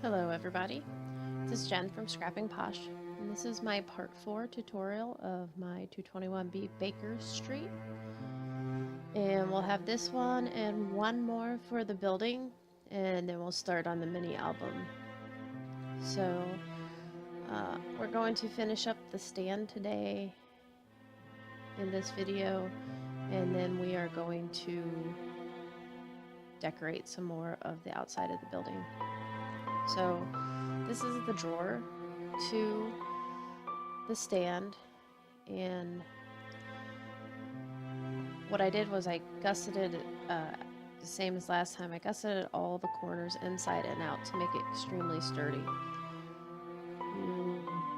Hello everybody, this is Jen from Scrapping Posh, and this is my part 4 tutorial of my 221B Baker Street. And we'll have this one and one more for the building, and then we'll start on the mini album. So, we're going to finish up the stand today in this video, and then we are going to decorate some more of the outside of the building. So this is the drawer to the stand, and what I did was I gusseted the same as last time. I gusseted all the corners inside and out to make it extremely sturdy.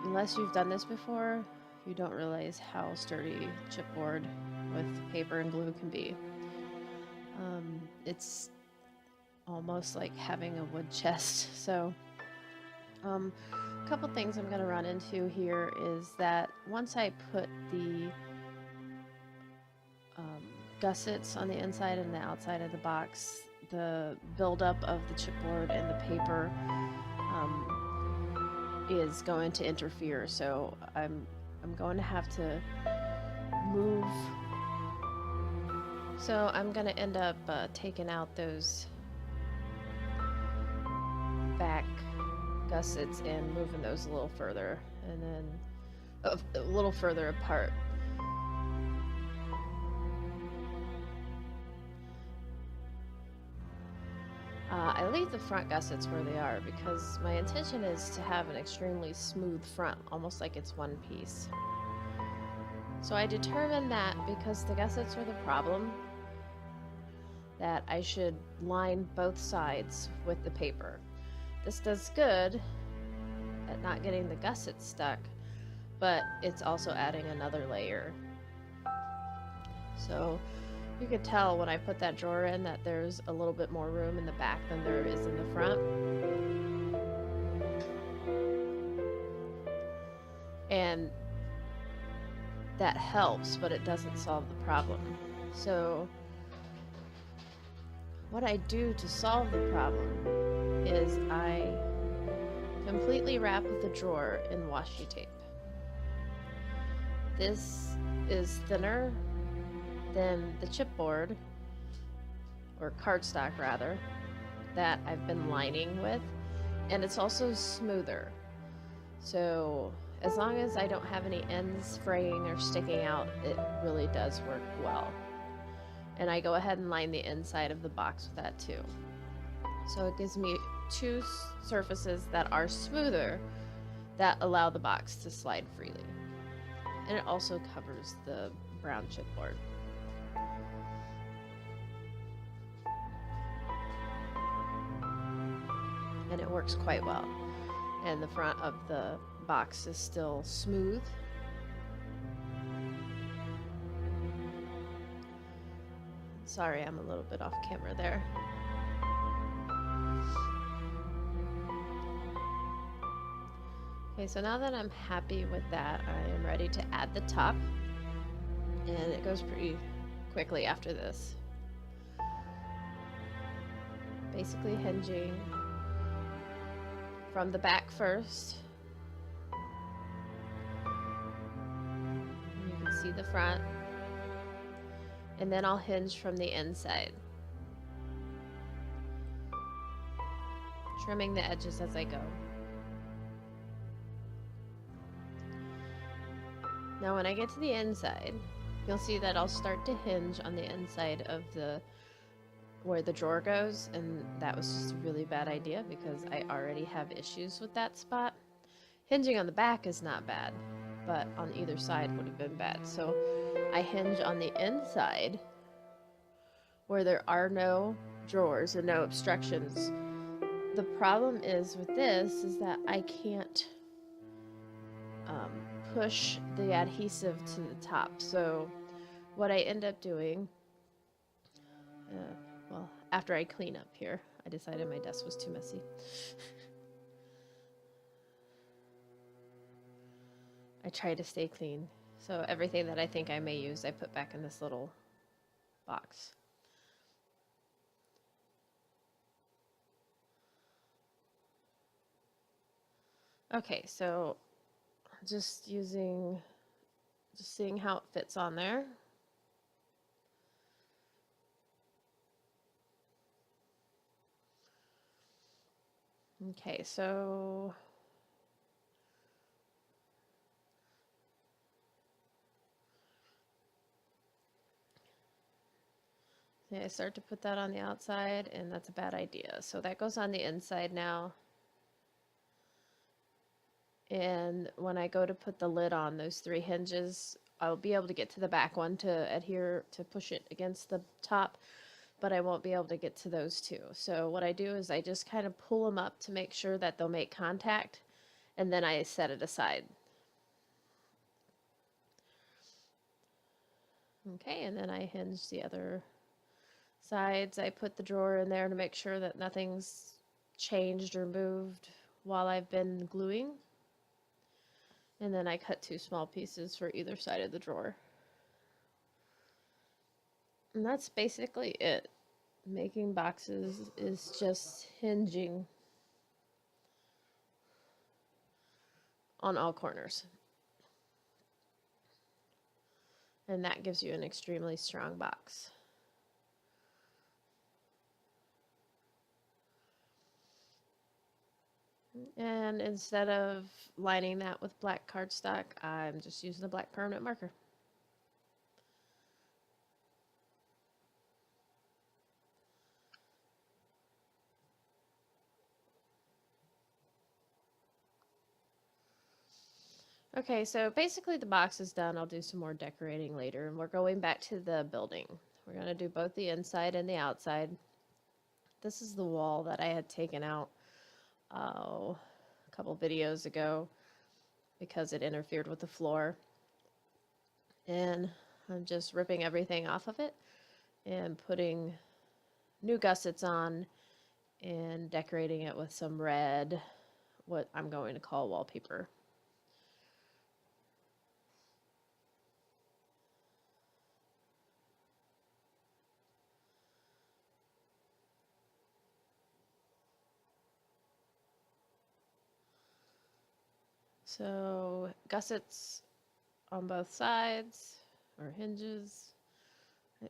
Unless you've done this before, you don't realize how sturdy chipboard with paper and glue can be. It's almost like having a wood chest. So a couple things I'm going to run into here is that once I put the gussets on the inside and the outside of the box, the buildup of the chipboard and the paper is going to interfere. So I'm going to have to move. So I'm going to end up taking out those back gussets and moving those a little further, and then a little further apart. I leave the front gussets where they are because my intention is to have an extremely smooth front, almost like it's one piece. So I determined that because the gussets were the problem, that I should line both sides with the paper. This does good at not getting the gussets stuck, but it's also adding another layer. So you could tell when I put that drawer in that there's a little bit more room in the back than there is in the front. And that helps, but it doesn't solve the problem. So what I do to solve the problem is I completely wrap the drawer in washi tape. This is thinner than the chipboard, or cardstock rather, that I've been lining with, and it's also smoother. So as long as I don't have any ends fraying or sticking out, it really does work well. And I go ahead and line the inside of the box with that too. So it gives me two surfaces that are smoother that allow the box to slide freely. And it also covers the brown chipboard. And it works quite well. And the front of the box is still smooth. Sorry, I'm a little bit off camera there. Okay, so now that I'm happy with that, I am ready to add the top. And it goes pretty quickly after this. Basically hinging from the back first. You can see the front. And then I'll hinge from the inside, trimming the edges as I go. Now when I get to the inside, you'll see that I'll start to hinge on the inside of where the drawer goes, and that was just a really bad idea because I already have issues with that spot. Hinging on the back is not bad, but on either side would have been bad. So I hinge on the inside where there are no drawers and no obstructions. The problem is with this is that I can't push the adhesive to the top. So what I end up doing, well, after I clean up here, I decided my desk was too messy. I try to stay clean. So everything that I think I may use, I put back in this little box. Okay, so just seeing how it fits on there. Okay, so I start to put that on the outside, and that's a bad idea. So that goes on the inside now. And when I go to put the lid on those 3 hinges, I'll be able to get to the back one to adhere, to push it against the top, but I won't be able to get to those 2. So what I do is I just kind of pull them up to make sure that they'll make contact, and then I set it aside. Okay, and then I hinge the other sides. I put the drawer in there to make sure that nothing's changed or moved while I've been gluing. And then I cut 2 small pieces for either side of the drawer. And that's basically it. Making boxes is just hinging on all corners. And that gives you an extremely strong box. And instead of lining that with black cardstock, I'm just using a black permanent marker. Okay, so basically the box is done. I'll do some more decorating later, and we're going back to the building. We're going to do both the inside and the outside. This is the wall that I had taken out a couple videos ago because it interfered with the floor. And I'm just ripping everything off of it and putting new gussets on and decorating it with some red, what I'm going to call wallpaper. So gussets on both sides, or hinges,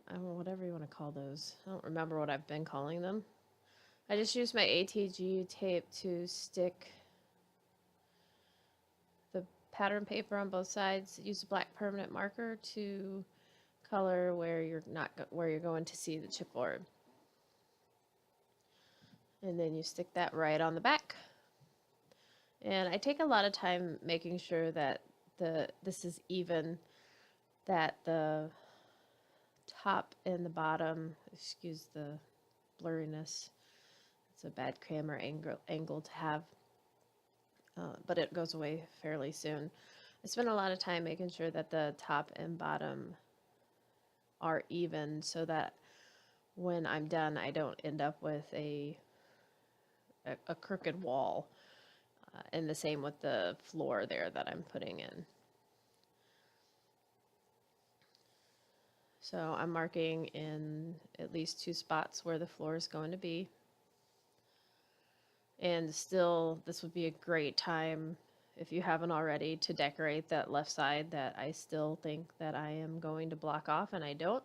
I don't know, whatever you want to call those. I don't remember what I've been calling them. I just used my ATG tape to stick the pattern paper on both sides. Use a black permanent marker to color where you're going to see the chipboard. And then you stick that right on the back. And I take a lot of time making sure that this is even, that the top and the bottom, excuse the blurriness, it's a bad camera angle to have, but it goes away fairly soon. I spend a lot of time making sure that the top and bottom are even so that when I'm done I don't end up with a crooked wall, and the same with the floor there that I'm putting in. So I'm marking in at least 2 spots where the floor is going to be. And still, this would be a great time, if you haven't already, to decorate that left side that I still think that I am going to block off, and I don't,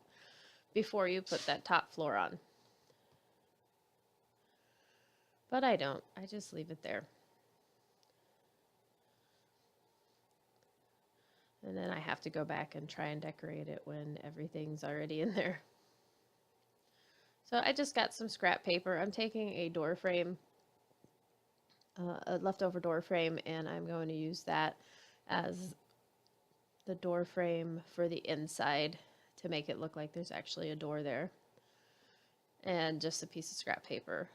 before you put that top floor on. But I don't. I just leave it there. And then I have to go back and try and decorate it when everything's already in there. So I just got some scrap paper. I'm taking a door frame, a leftover door frame, and I'm going to use that as the door frame for the inside to make it look like there's actually a door there. And just a piece of scrap paper.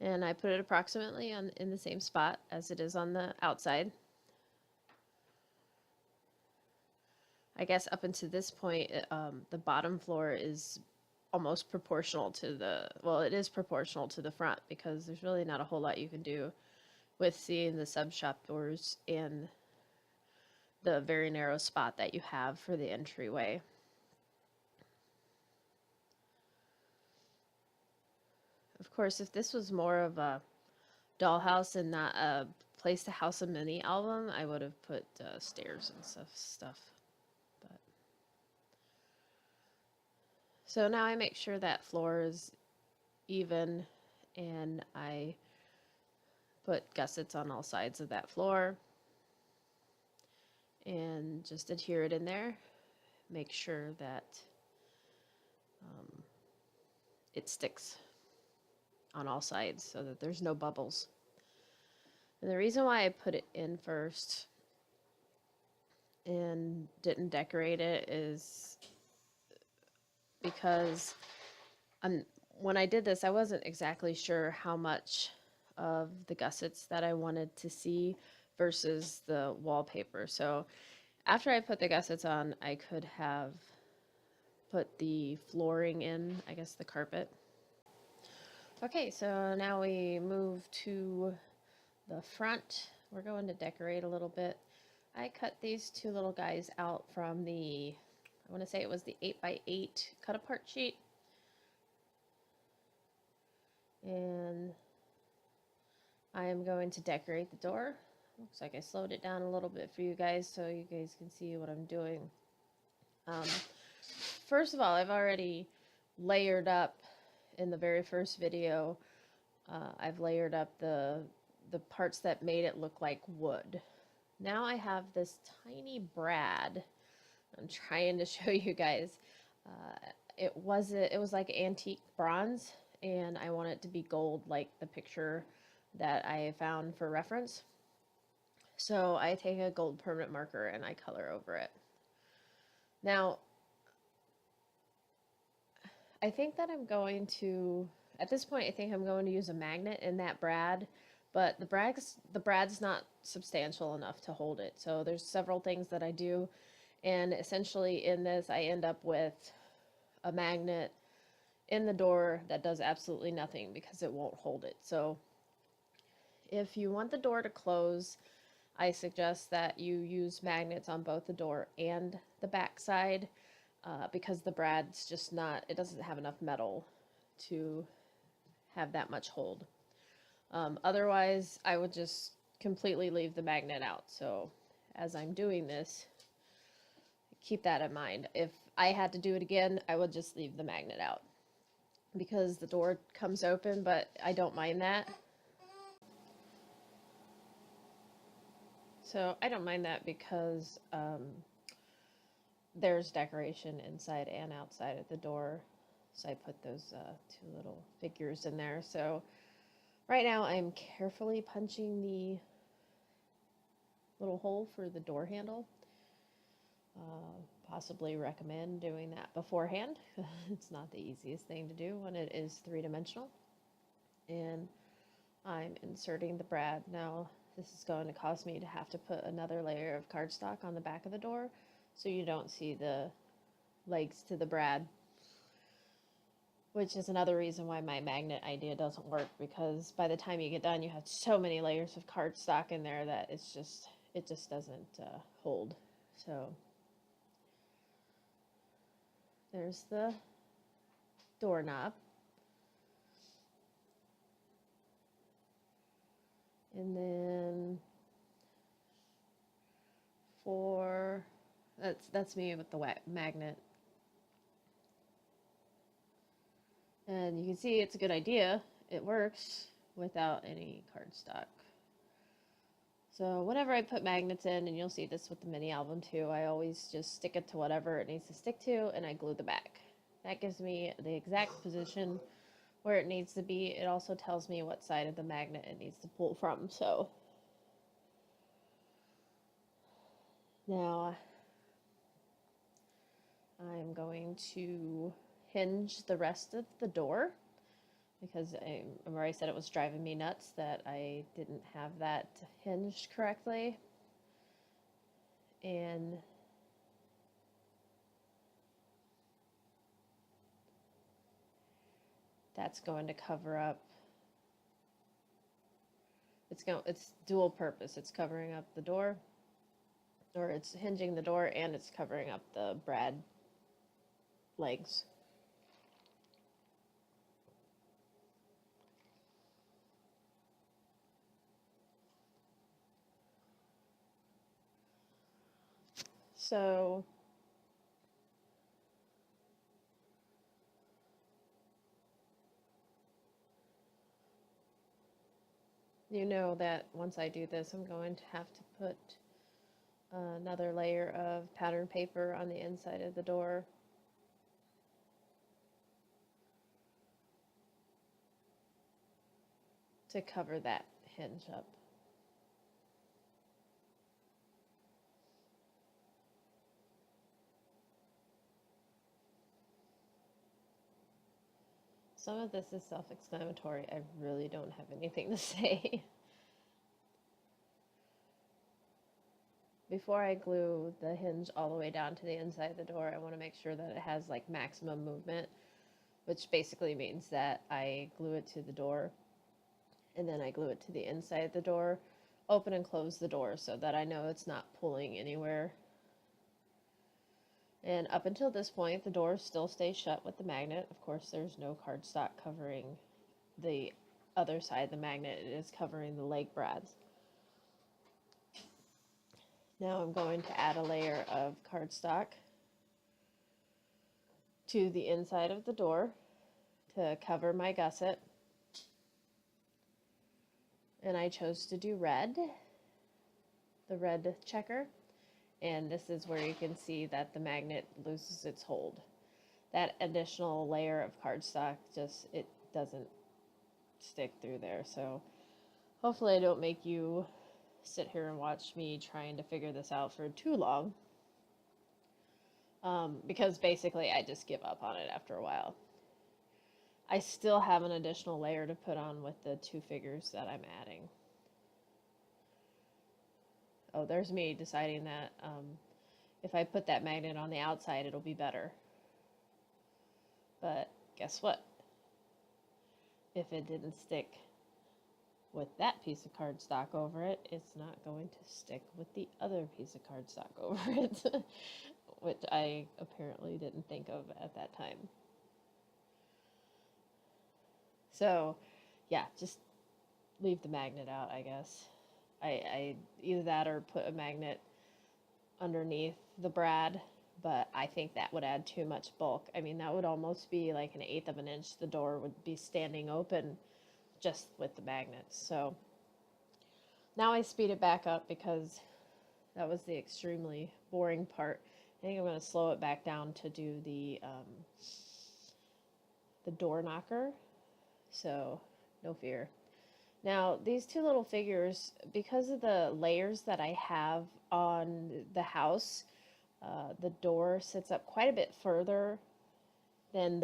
And I put it approximately in the same spot as it is on the outside. I guess up until this point, the bottom floor is almost proportional to the, well, it is proportional to the front, because there's really not a whole lot you can do with seeing the sub shop doors and the very narrow spot that you have for the entryway. Of course, if this was more of a dollhouse and not a place to house a mini album, I would have put stairs and stuff. But so now I make sure that floor is even, and I put gussets on all sides of that floor and just adhere it in there. Make sure that it sticks on all sides so that there's no bubbles. And the reason why I put it in first and didn't decorate it is because when I did this, I wasn't exactly sure how much of the gussets that I wanted to see versus the wallpaper. So after I put the gussets on, I could have put the flooring in, I guess the carpet. Okay, so now we move to the front. We're going to decorate a little bit. I cut these two little guys out from the, I want to say it was the 8x8 cut apart sheet. And I am going to decorate the door. Looks like I slowed it down a little bit for you guys so you guys can see what I'm doing. First of all, I've already layered up in the very first video. I've layered up the parts that made it look like wood. Now I have this tiny brad. I'm trying to show you guys. It was like antique bronze, and I want it to be gold like the picture that I found for reference. So I take a gold permanent marker and I color over it. Now, I think that I'm going to, at this point, I think I'm going to use a magnet in that brad, but the brad's not substantial enough to hold it. So there's several things that I do, and essentially in this, I end up with a magnet in the door that does absolutely nothing because it won't hold it. So if you want the door to close, I suggest that you use magnets on both the door and the back side. Because the brad's just not, it doesn't have enough metal to have that much hold. Otherwise, I would just completely leave the magnet out. So as I'm doing this, keep that in mind. If I had to do it again, I would just leave the magnet out because the door comes open, but I don't mind that. So I don't mind that because there's decoration inside and outside of the door. So I put those two little figures in there. So right now I'm carefully punching the little hole for the door handle. Possibly recommend doing that beforehand. It's not the easiest thing to do when it is three-dimensional. And I'm inserting the brad. Now this is going to cause me to have to put another layer of cardstock on the back of the door so you don't see the legs to the brad, which is another reason why my magnet idea doesn't work, because by the time you get done you have so many layers of cardstock in there that it just doesn't hold. So there's the doorknob. And then that's me with the magnet. And you can see it's a good idea. It works without any cardstock. So whenever I put magnets in, and you'll see this with the mini album too, I always just stick it to whatever it needs to stick to, and I glue the back. That gives me the exact position where it needs to be. It also tells me what side of the magnet it needs to pull from. So now I'm going to hinge the rest of the door because I remember I said it was driving me nuts that I didn't have that hinged correctly. And that's going to cover up, it's dual purpose. It's covering up the door, or it's hinging the door, and it's covering up the brad legs. So you know that once I do this, I'm going to have to put another layer of pattern paper on the inside of the door. To cover that hinge up. Some of this is self-explanatory. I really don't have anything to say. Before I glue the hinge all the way down to the inside of the door, I want to make sure that it has like maximum movement, which basically means that I glue it to the door and then I glue it to the inside of the door, open and close the door so that I know it's not pulling anywhere. And up until this point, the door still stays shut with the magnet. Of course, there's no cardstock covering the other side of the magnet. It is covering the leg brads. Now I'm going to add a layer of cardstock to the inside of the door to cover my gusset. And I chose to do red, the red checker. And this is where you can see that the magnet loses its hold. That additional layer of cardstock it doesn't stick through there. So hopefully I don't make you sit here and watch me trying to figure this out for too long. Because basically I just give up on it after a while. I still have an additional layer to put on with the two figures that I'm adding. Oh, there's me deciding that if I put that magnet on the outside, it'll be better. But guess what? If it didn't stick with that piece of cardstock over it, it's not going to stick with the other piece of cardstock over it, which I apparently didn't think of at that time. So, yeah, just leave the magnet out, I guess. I either that or put a magnet underneath the brad, but I think that would add too much bulk. I mean, that would almost be like 1/8 of an inch. The door would be standing open just with the magnets. So now I speed it back up because that was the extremely boring part. I think I'm going to slow it back down to do the door knocker. So no fear. Now, these two little figures, because of the layers that I have on the house, the door sits up quite a bit further than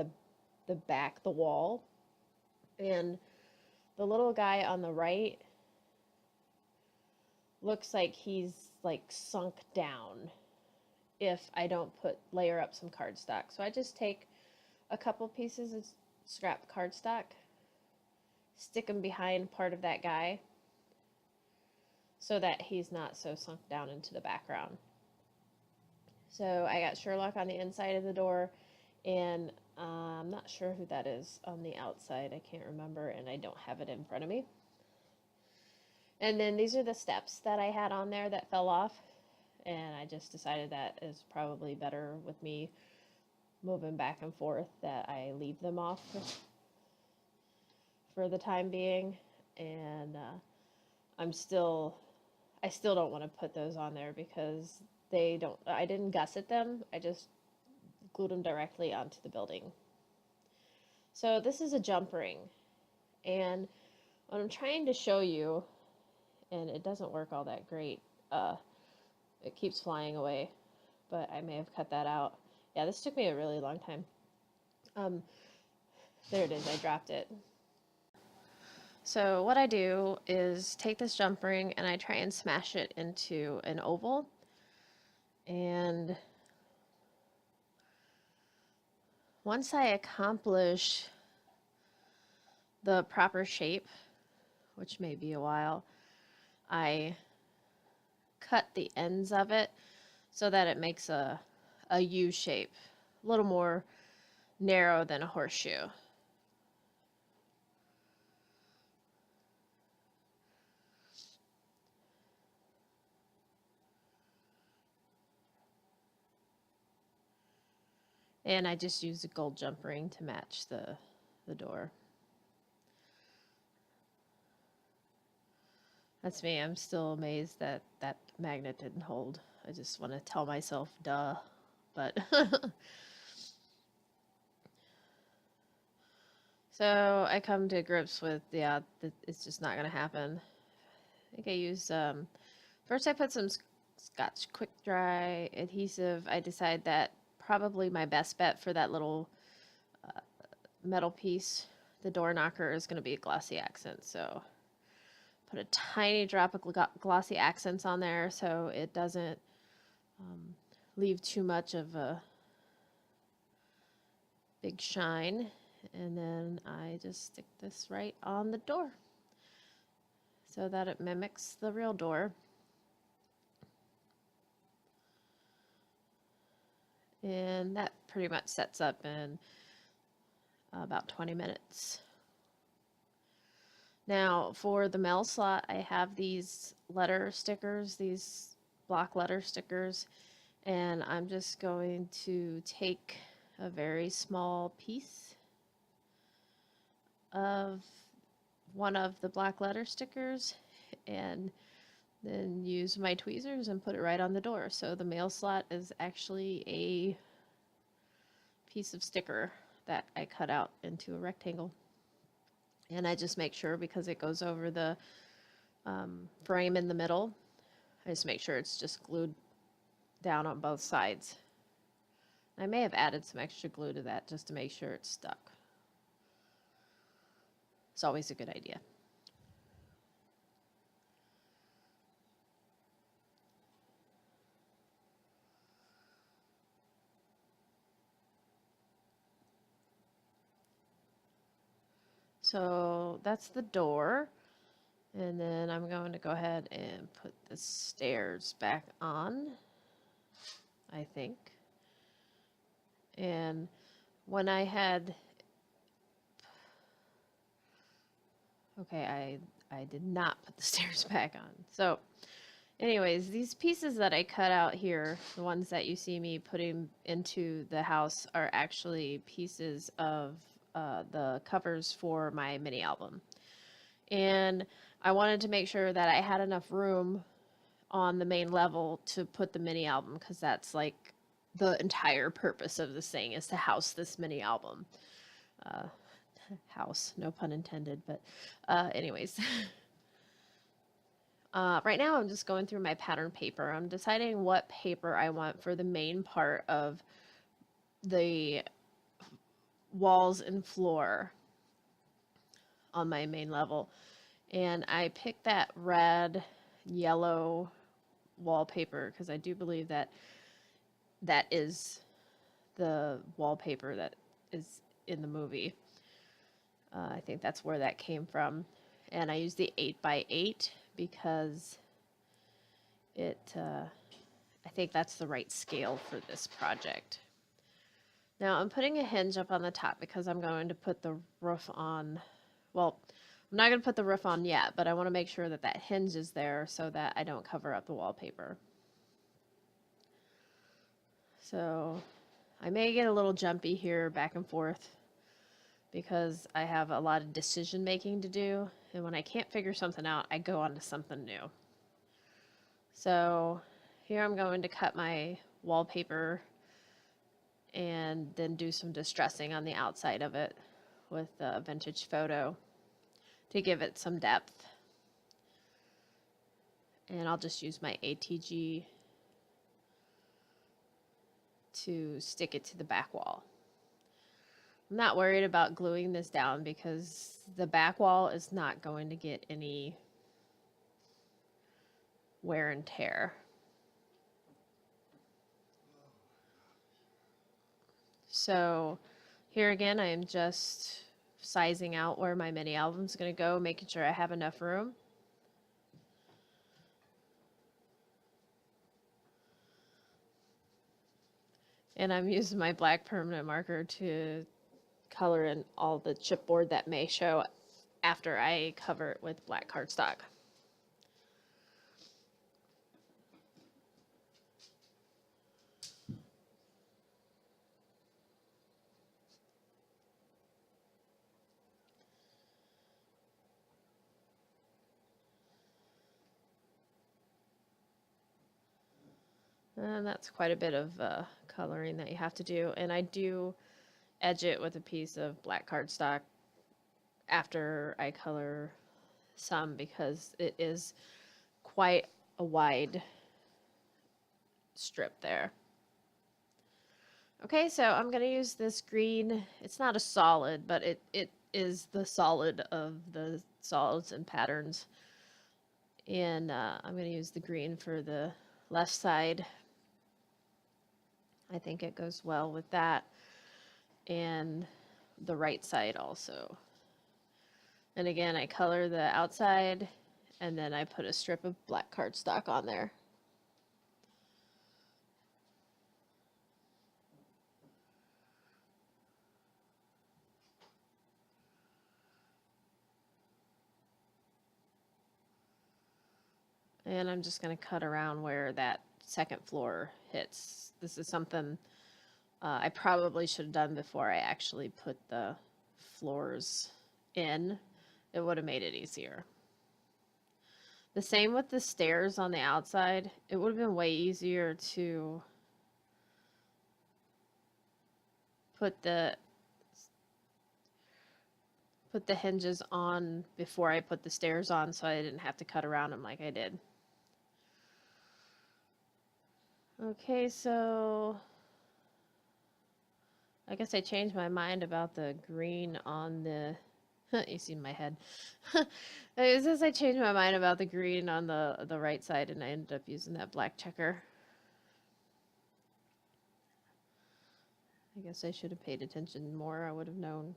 the back, the wall. And the little guy on the right looks like he's like sunk down if I don't layer up some cardstock. So I just take a couple pieces of scrap cardstock, stick them behind part of that guy so that he's not so sunk down into the background. So I got Sherlock on the inside of the door, and I'm not sure who that is on the outside. I can't remember, and I don't have it in front of me. And then these are the steps that I had on there that fell off, and I just decided that is probably better with me moving back and forth that I leave them off for the time being. And I still don't want to put those on there because I didn't gusset them. I just glued them directly onto the building. So this is a jump ring, and what I'm trying to show you, and it doesn't work all that great, it keeps flying away, but I may have cut that out. Yeah, this took me a really long time. There it is, I dropped it. So what I do is take this jump ring and I try and smash it into an oval. And once I accomplish the proper shape, which may be a while, I cut the ends of it so that it makes a U shape, a little more narrow than a horseshoe. And I just used a gold jump ring to match the door. That's me. I'm still amazed that that magnet didn't hold. I just want to tell myself, duh. But so I come to grips with, yeah, it's just not going to happen. I think I used, first I put some Scotch Quick Dry adhesive. I decide that probably my best bet for that little metal piece, the door knocker, is going to be a glossy accent. So put a tiny drop of glossy accents on there so it doesn't leave too much of a big shine. And then I just stick this right on the door so that it mimics the real door. And that pretty much sets up in about 20 minutes. Now for the mail slot, I have these letter stickers, these block letter stickers, and I'm just going to take a very small piece of one of the black letter stickers and then use my tweezers and put it right on the door. So the mail slot is actually a piece of sticker that I cut out into a rectangle. And I just make sure, because it goes over the frame in the middle, I just make sure it's just glued down on both sides. I may have added some extra glue to that just to make sure it's stuck. It's always a good idea. So that's the door. And then I'm going to go ahead and put the stairs back on, I think. And when I had, okay, I did not put the stairs back on. So anyways, these pieces that I cut out here, the ones that you see me putting into the house, are actually pieces of the covers for my mini album. And I wanted to make sure that I had enough room on the main level to put the mini album, because that's like the entire purpose of this thing, is to house this mini album. House, no pun intended, but anyways. Right now I'm just going through my pattern paper. I'm deciding what paper I want for the main part of the walls and floor on my main level. And I picked that red, yellow wallpaper because I do believe that that is the wallpaper that is in the movie. I think that's where that came from. And I used the 8x8 because it, I think that's the right scale for this project. Now I'm putting a hinge up on the top because I'm going to put the roof on. Well, I'm not going to put the roof on yet, but I want to make sure that that hinge is there so that I don't cover up the wallpaper. So I may get a little jumpy here back and forth because I have a lot of decision making to do, and when I can't figure something out, I go on to something new. So here I'm going to cut my wallpaper and then do some distressing on the outside of it with a vintage photo to give it some depth. And I'll just use my ATG to stick it to the back wall. I'm not worried about gluing this down because the back wall is not going to get any wear and tear. So here again, I am just sizing out where my mini album is going to go, making sure I have enough room. And I'm using my black permanent marker to color in all the chipboard that may show after I cover it with black cardstock. And that's quite a bit of coloring that you have to do. And I do edge it with a piece of black cardstock after I color some because it is quite a wide strip there. Okay, so I'm going to use this green. It's not a solid, but it is the solid of the solids and patterns. And I'm going to use the green for the left side. I think it goes well with that. And the right side also. And again, I color the outside, and then I put a strip of black cardstock on there. And I'm just going to cut around where that second floor hits. This is something I probably should have done before I actually put the floors in. It would have made it easier. The same with the stairs on the outside. It would have been way easier to put the hinges on before I put the stairs on so I didn't have to cut around them like I did. Okay, so I guess I changed my mind about the green on the you see my head. It says I changed my mind about the green on the right side and I ended up using that black checker. I guess I should have paid attention more. I would have known.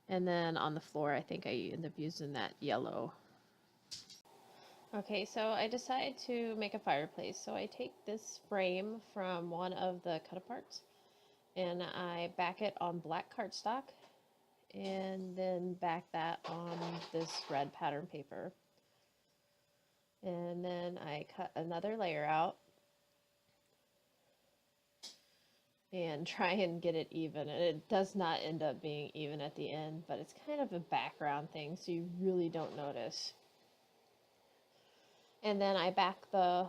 And then on the floor, I think I end up using that yellow. Okay, so I decided to make a fireplace. So I take this frame from one of the cut-aparts and I back it on black cardstock and then back that on this red pattern paper. And then I cut another layer out and try and get it even. And it does not end up being even at the end, but it's kind of a background thing, so you really don't notice. And then I back the,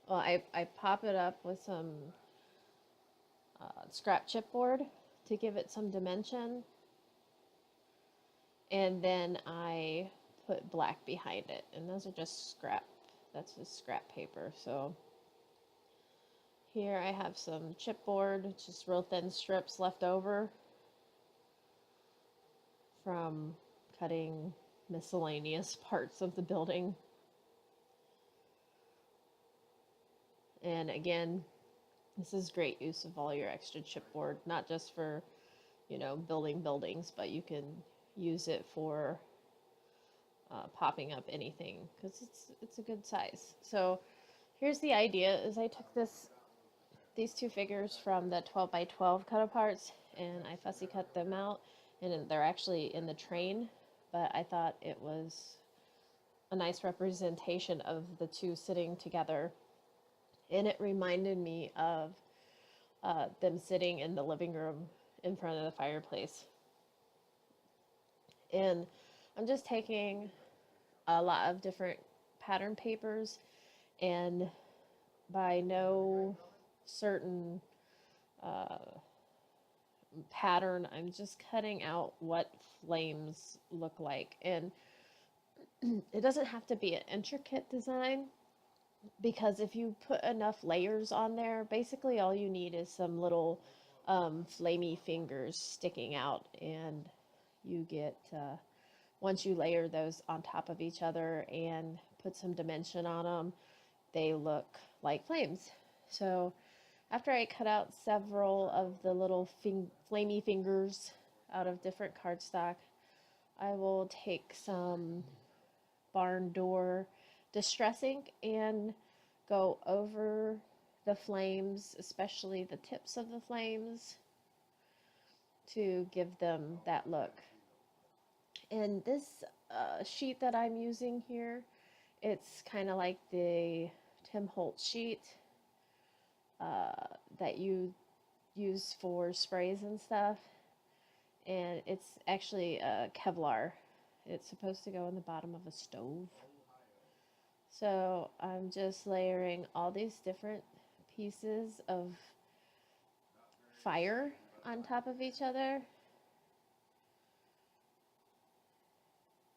well, I pop it up with some scrap chipboard to give it some dimension. And then I put black behind it. And those are just scrap, that's just scrap paper. So here I have some chipboard, just real thin strips left over from cutting miscellaneous parts of the building. And again, this is great use of all your extra chipboard, not just for, you know, building buildings, but you can use it for popping up anything because it's a good size. So here's the idea: is I took these two figures from the 12 by 12 cut aparts and I fussy cut them out, and they're actually in the train, but I thought it was a nice representation of the two sitting together, and it reminded me of them sitting in the living room in front of the fireplace. And I'm just taking a lot of different pattern papers, and by no certain pattern, I'm just cutting out what flames look like. And it doesn't have to be an intricate design, because if you put enough layers on there, basically all you need is some little flamey fingers sticking out, and you get once you layer those on top of each other and put some dimension on them, they look like flames. So after I cut out several of the little flamey fingers out of different cardstock, I will take some barn door distress ink and go over the flames, especially the tips of the flames, to give them that look. And this sheet that I'm using here, it's kind of like the Tim Holtz sheet that you use for sprays and stuff. And it's actually Kevlar. It's supposed to go in the bottom of a stove. So I'm just layering all these different pieces of fire on top of each other.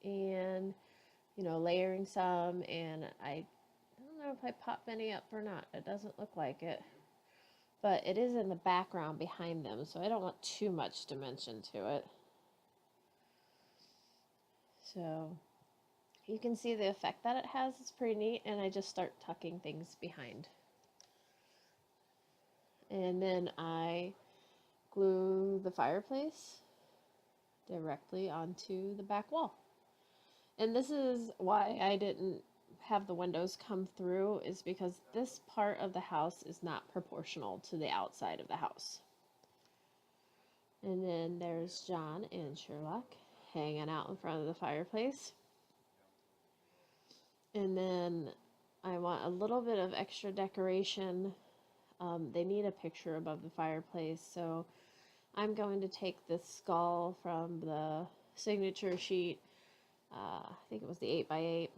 And, you know, layering some, and I don't know if I pop any up or not. It doesn't look like it. But it is in the background behind them, so I don't want too much dimension to it. So you can see the effect that it has. It's pretty neat, and I just start tucking things behind. And then I glue the fireplace directly onto the back wall. And this is why I didn't have the windows come through, is because this part of the house is not proportional to the outside of the house. And then there's John and Sherlock hanging out in front of the fireplace. And then I want a little bit of extra decoration. They need a picture above the fireplace, so I'm going to take this skull from the signature sheet. I think it was the 8x8.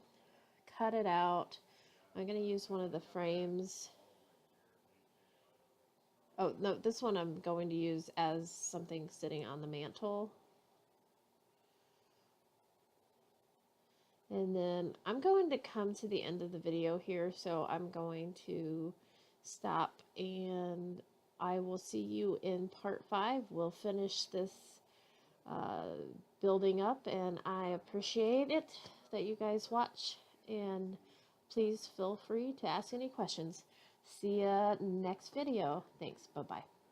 Cut it out. I'm going to use one of the frames. Oh, no, this one I'm going to use as something sitting on the mantle. And then I'm going to come to the end of the video here, so I'm going to stop, and I will see you in part 5. We'll finish this building up, and I appreciate it that you guys watch, and please feel free to ask any questions. See ya next video. Thanks. Bye-bye.